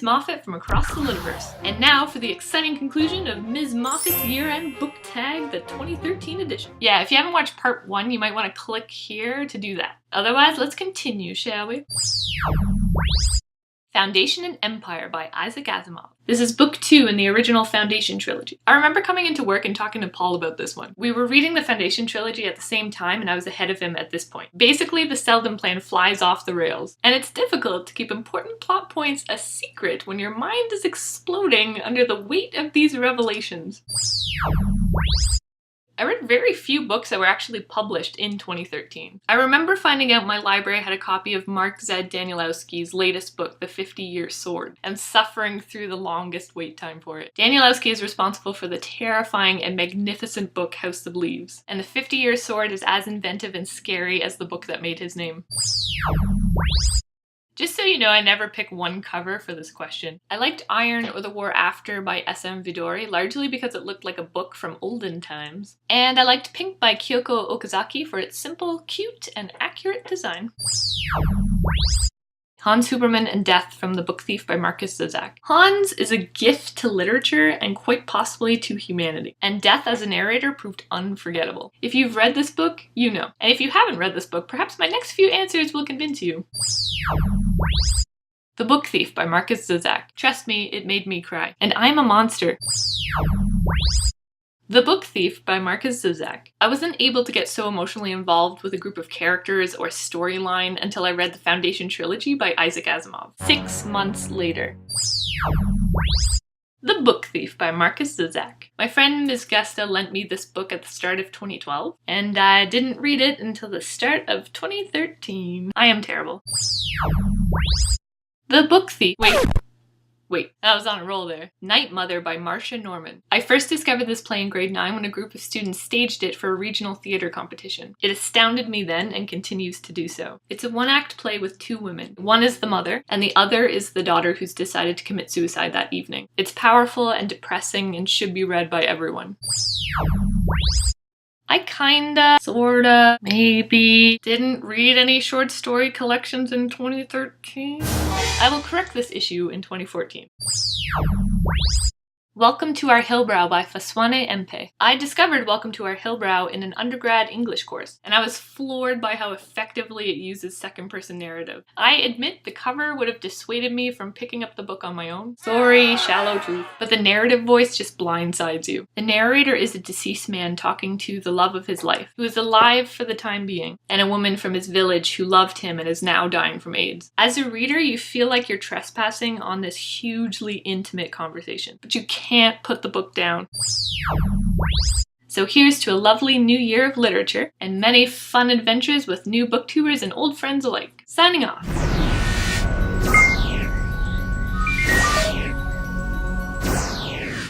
Moffatt from across the Literverse. And now for the exciting conclusion of Ms. Moffatt's year-end book tag, the 2013 edition. Yeah, if you haven't watched part 1, you might want to click here to do that. Otherwise, let's continue, shall we? Foundation and Empire by Isaac Asimov. This is book 2 in the original Foundation trilogy. I remember coming into work and talking to Paul about this one. We were reading the Foundation trilogy at the same time and I was ahead of him at this point. Basically, the Selden plan flies off the rails, and it's difficult to keep important plot points a secret when your mind is exploding under the weight of these revelations. I read very few books that were actually published in 2013. I remember finding out my library had a copy of Mark Z. Danielowski's latest book, The 50-Year Sword, and suffering through the longest wait time for it. Danielowski is responsible for the terrifying and magnificent book House of Leaves, and The 50-Year Sword is as inventive and scary as the book that made his name. Just so you know, I never pick one cover for this question. I liked Iron or The War After by S.M. Vidori, largely because it looked like a book from olden times. And I liked Pink by Kyoko Okazaki for its simple, cute, and accurate design. Hans Huberman and Death from The Book Thief by Markus Zusak. Hans is a gift to literature and quite possibly to humanity, and Death as a narrator proved unforgettable. If you've read this book, you know. And if you haven't read this book, perhaps my next few answers will convince you. The Book Thief by Markus Zusak. Trust me, it made me cry. And I'm a monster. The Book Thief by Markus Zusak. I wasn't able to get so emotionally involved with a group of characters or storyline until I read the Foundation trilogy by Isaac Asimov. 6 months later. The Book Thief by Markus Zusak. My friend Ms. Gusta lent me this book at the start of 2012, and I didn't read it until the start of 2013. I am terrible. The Book Thief. Wait, I was on a roll there. Night Mother by Marcia Norman. I first discovered this play in grade 9 when a group of students staged it for a regional theatre competition. It astounded me then and continues to do so. It's a one-act play with 2 women. One is the mother, and the other is the daughter who's decided to commit suicide that evening. It's powerful and depressing and should be read by everyone. I kinda, sorta, maybe didn't read any short story collections in 2013. I will correct this issue in 2014. Welcome to Our Hillbrow by Faswane Mpe. I discovered Welcome to Our Hillbrow in an undergrad English course, and I was floored by how effectively it uses second-person narrative. I admit the cover would have dissuaded me from picking up the book on my own. Sorry, shallow truth. But the narrative voice just blindsides you. The narrator is a deceased man talking to the love of his life, who is alive for the time being, and a woman from his village who loved him and is now dying from AIDS. As a reader, you feel like you're trespassing on this hugely intimate conversation, but you can't put the book down. So here's to a lovely new year of literature and many fun adventures with new booktubers and old friends alike. Signing off.